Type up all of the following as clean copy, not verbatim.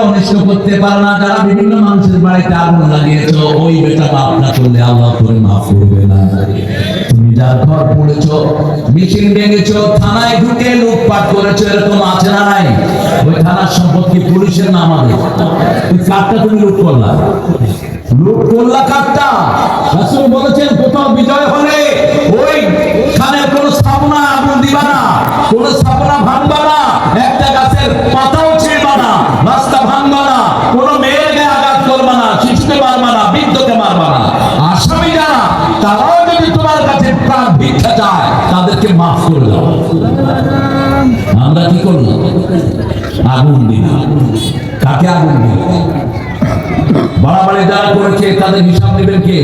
অনিষ্ট করতে পারে না। যারা বিভিন্ন মানুষের বাড়িতে আগুন লাগিয়েছ, ওই বেটা মাফ না করলে আল্লাহ করে মাফ করবে না। তুমি যার ঘর পড়েছ, মিছিল ভেঙেছ, থানায় ঢুকে লুটপাট করেছো, এরকম আছে না নাই? ওই থানার সম্পত্তি পুলিশের না আমাদের? ওই কাঠটা তুমি লুট করলা, কাঠটা। রাসূল বলেছেন কোথাও বিজয় হলে ওই খানের কোন স্থাপনা আগুন দিবা না, কোন স্থাপনা ভাঙবা না, একটা গাছের পাতাও ছিঁড়বা না, রাস্তা ভাঙবা না, কোন মেয়ের গায়ে আঘাত করবা না, শিশুকে মারবা না, বৃদ্ধকে মারবা না। আসামি যারা, তারাও যদি তোমার কাছে প্রাণ ভিক্ষা চায়, তাদেরকে মাফ করে দাও। আমরা কি করলাম? আগুন দিলাম। কাকে আগুন দিলাম? বাড়াবাড়ি যারা করেছে তাদের হিসাব নেবেন কে?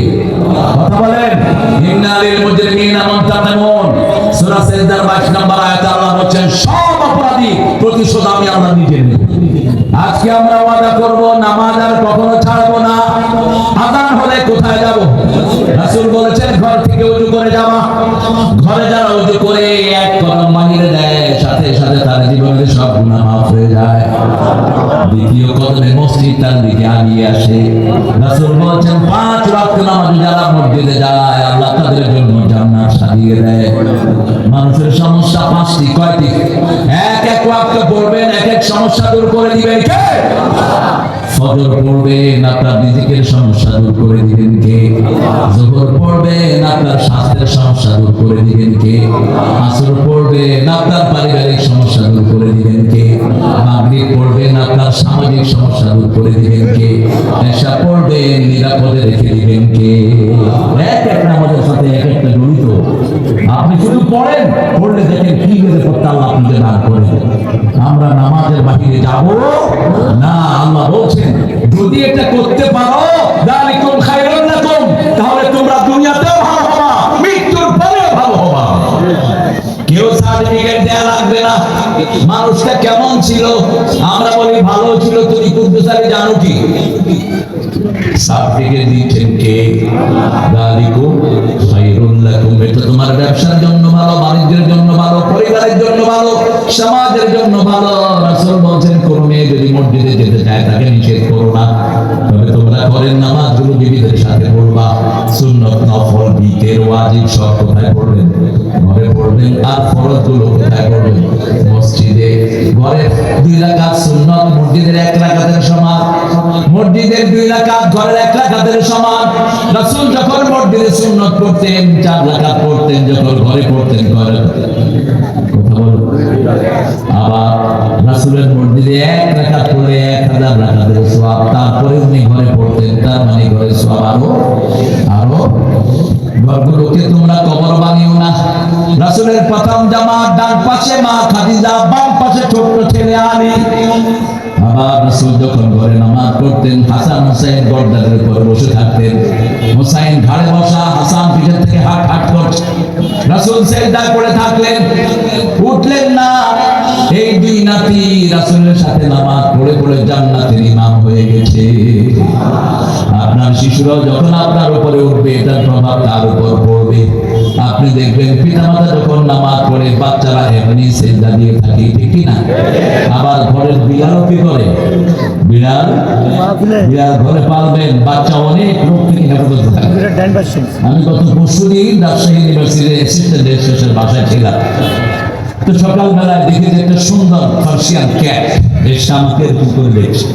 কথা বলেন। ইন্নালিল মুজরিমিনা মুনতাকিমুন, সূরা সাজদার 22 নম্বর আয়াতে আল্লাহ বলেন সব অপরাধী প্রতিশোধ আমি আল্লাহ নিজে নেব। আজকে আমরা ওয়াদা করব নামাজ আর কখনো ছাড়বো না। আযান হলে কোথায় যাব? রাসূল বলেছেন ঘর থেকে ওযু করে যাওয়া। ঘরে যারা ওযু করে এক কদম বাহিরে দেয়, সাথে সাথে তার জীবনের সব গুনাহ মাফ হয়ে যায়। দ্বিতীয় কদমে মসজিদ তার দিকে আগিয়ে আসে। রাসূল বলেছেন 5 ওয়াক্ত নামাজ যারা মসজিদে যায়, আল্লাহ তাদের জন্য জান্নাত সাজিয়ে দেয়। মানুষের সমস্যা 5টি। কয়টি? এক ওয়াক্ত পড়বেন, এক সমস্যা দূর করে দিবেন কে? ফজর পড়বেন, আপনার রিজিকের সমস্যা দূর করে দিবেন কে? যোহর পড়বেন, আপনার স্বাস্থ্যের সমস্যা দূর করে দিবেন কে? আসর পড়বেন, আপনার পারিবারিক সমস্যা দূর করে দিবেন কে? মাগরিব পড়বেন, আপনার সামাজিক সমস্যা দূর করে দিবেন কে? এশা পড়বেন, নিরাপদে রেখে দিবেন কে? এক নামাজের সাথে এক একটা জড়িত। আপনি শুধু পড়েন, পড়লে দেখেন কি করে করতে আল্লাহ আপনাকে দান করে। আমরা নামাজের বাহিরে যাব না। আল্লাহ বলছেন যদি এটা করতে পারো, যালিকুম খায়রুন লাকুম, তাহলে তোমরা দুনিয়াতেও ভালো হবা, মৃত্যুর পরেও ভালো হবা। কেউ সার্টিফিকেট দেয়া লাগবে না। মানুষটা কেমন ছিল? আমরা বলি ভালো ছিল। তুমি কুদ্দুসারি জানো কি? সার্টিফিকেট দিচ্ছেন কে? যালিকুম খায়রুন লাকুম। এটা তোমার ব্যবসার জন্য ভালো, বাণিজ্যের জন্য ভালো, পরিবারের জন্য ভালো, সমাজের জন্য ভালো। রাসূল বলেছেন কোন মেয়ে যদি মসজিদে যেতে চায় তাকে নিষেধ করো না। তবে তোমরা ঘরের নামাজগুলো বিবিদের সাথে পড়বা। সুন্নত, নফল, বিতের, ওয়াজিব সব কোথায় পড়বেন? ঘরে পড়বেন। আর ফরজগুলো কোথায় পড়বেন? মসজিদে। ঘরে 2 রাকাত সুন্নত, মসজিদের 1 রাকাতের সমান। মসজিদের 2 রাকাত, ঘরের 1 রাকাতের সমান। রাসূল যখন মসজিদে সুন্নত পড়তেন 4 রাকাত পড়তেন, যখন ঘরে পড়তেন কয় রাকাত? কথা বলো। আবার রাসূলের মসজিদে 1 রাকাত পড়লে 1000 রাকাতের সওয়াব। তারপরে উনি ঘরে পড়তেন, তার মানে ঘরে সওয়াব আরো। ঘরগুলোকে তোমরা কবর বানিও না। রাসূলের প্রথম জামাত ডান পাশে মা খাদিজা, বাম পাশে ছোট্ট ছেলে আলী। আবার রাসূল যখন ঘরে নামাজ পড়তেন, হাসান হুসাইন গর্দানের উপরে বসে থাকতেন। হুসাইন ঘাড়ে বসা, হাসান পিছন থেকে হাঁট হাঁট করছে। রাসূল সিজদায় পড়ে থাকলেন, উঠলেন না। এই 2 নাতি রাসূলের সাথে নামাজ পড়ে পড়ে জান্নাতের ইমাম হয়ে গেছে। আপনার শিশুরাও যখন আপনার উপরে উঠবে, এটার প্রভাব তার উপর পড়বে। আপনি দেখবেন পিতামাতা যখন নামাজ পড়ে বাচ্চারা এমনি সিজদা দিয়ে থাকে, ঠিক কি না? আবার ঘরের বিড়ালও কি করে? বিড়াল ঘরে পালবেন, বাচ্চা অনেক রোগ থেকে হেফাজত থাকে। আমি গত পরশুদিন রাজশাহী ইউনিভার্সিটির অ্যাসিস্ট্যান্ট রেজিস্ট্রেশন বাসায় ছিলাম। তো সকালবেলায় দেখি যে একটা সুন্দর পার্সিয়ান ক্যাট এসে আমাকে এরকম করে দেখছে।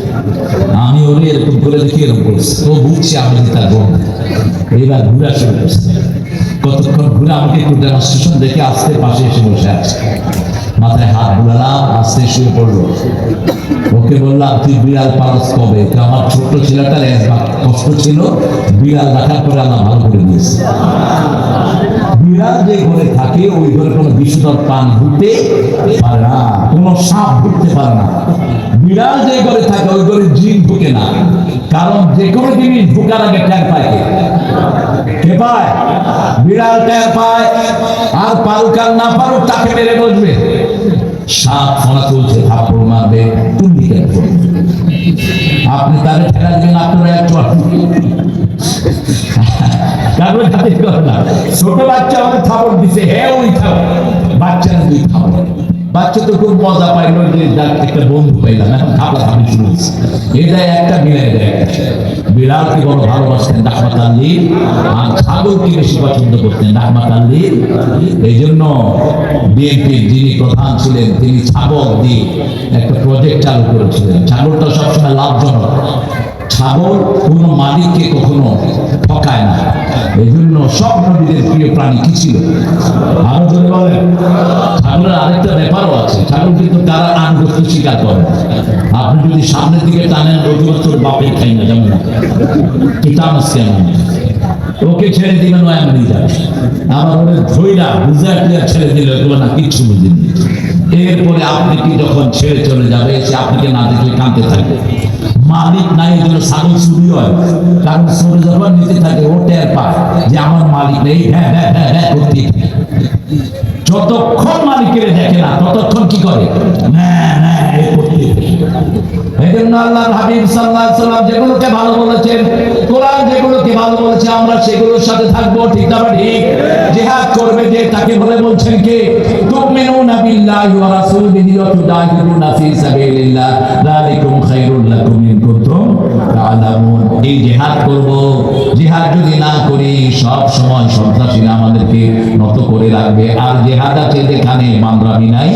আমি ওরে এরকম করে দেখি, এরকম করছে। ও বুঝছে আমি তার বোন। এইবার ঘুরে শুরু করছে। কতক্ষণ ঘুরে আমাকে একটু ডেমনস্ট্রেশন দেখে আস্তে পাশে এসে বসে আছে। মাথায় হাত বুলালাম, আস্তে শুয়ে পড়লো। ওকে বললাম তুই বিড়াল পালস কবে? আমার ছোট্ট ছেলেটার কষ্ট ছিল, বিড়াল রাখার পরে আল্লাহ ভালো করে দিয়েছে। বিড়াল যে ঘরে থাকে ওই ঘরে কোনো বিষধর প্রাণ ঢুকতে পারে না, কোনো সাপ ঢুকতে পারে না। বিড়াল যে ঘরে থাকে ওই ঘরে জিন ঢুকে না। কারণ যে কোনো জিনিস ঢুকার আগে টের পায় কে পায়? বিড়াল টের পায়। আর পারুক আর না পারুক তাকে মেরে বসবে। সাপ ফোনা চলছে, থাপ্পড় মারবে, তুমি কেন? আপনি তাহলে ঠেলা দিবেন, আপনারা একটু ছোট বাচ্চা আমাকে থাপড় দিছে, হ্যাঁ ওই থাপড় বাচ্চারা 2 থাপড়। বাচ্চা তো খুব মজা পাইলো যে একটা বন্ধু পাইলাম, এখন খাপলা খাপি শুরু হয়েছে। এটাই একটা মিলাই দেয়। বিড়ালকে বড় ভালোবাসতেন রাহমাত আল্লীর, আর ছাগলকে বেশি পছন্দ করতেন রাহমাত আল্লীর। এই জন্য বিএনপির যিনি প্রধান ছিলেন তিনি ছাগল দিয়ে একটা প্রজেক্ট চালু করেছিলেন। ছাগলটা সবসময় লাভজনক, ছাগল কোনো মালিককে কখনো ঠকায় না। এই জন্য সব নবীদের প্রিয় প্রাণী কি ছিল? আরো জোরে বলেন। ছাগলের আরেকটা ব্যাপারও আছে, ছাগল কিন্তু তারা আনুগত্য স্বীকার করে। আপনি যদি সামনের দিকে টানেন রঘুবত্তর বাপের খাই না, যেমন কিতামস কেমন ওকে ছেড়ে দিবেন, ও এমনি যাবে। আমার ওদের ধৈরা বুঝা ছেড়ে দিলে ওগুলো না কিচ্ছু বুঝেন। এরপরে আপনি কি যখন ছেড়ে চলে যাবে, সে আপনাকে না দেখলে কাঁদতে থাকবে। মালিক নাই, এই জন্য ছাগল চুরি হয়, কারণ চোরে যখন নিতে থাকে ও টের পায় যে আমার মালিক নেই, হ্যাঁ হ্যাঁ হ্যাঁ হ্যাঁ করতে। যতক্ষণ মালিকের দেখে না ততক্ষণ কি করে, এই জন্য আল্লাহর হাবিব সাল্লাল্লাহু আলাইহি ওয়াসাল্লাম যেগুলোকে ভালো বলেছেন, কোরআন যেগুলোকে ভালো বলেছে, আমরা সেগুলোর সাথে থাকবো। ঠিক না ঠিক? জিহাদ করবে যে তাকে বলে বলছেন কে? তুমিনুনা বিল্লাহি ওয়া রাসূলিহি ওয়া তুজাহিদুনা ফি সাবিলিল্লাহ যালিকুম খায়রুল লাকুম ইন কুনতুম তা'লামুন। এই জিহাদ করব, জিহাদ যদি না করি সব সময় সন্ত্রাসীরা আমাদেরকে নত করে রাখবে। আর জিহাদ আছে যেখানে, মানরাবি নাই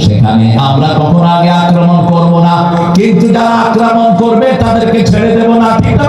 সেখানে। আমরা কখনো আগে আক্রমণ করব না, কিন্তু যারা আক্রমণ করবে তাদেরকে ছেড়ে দেব না। ঠিক না?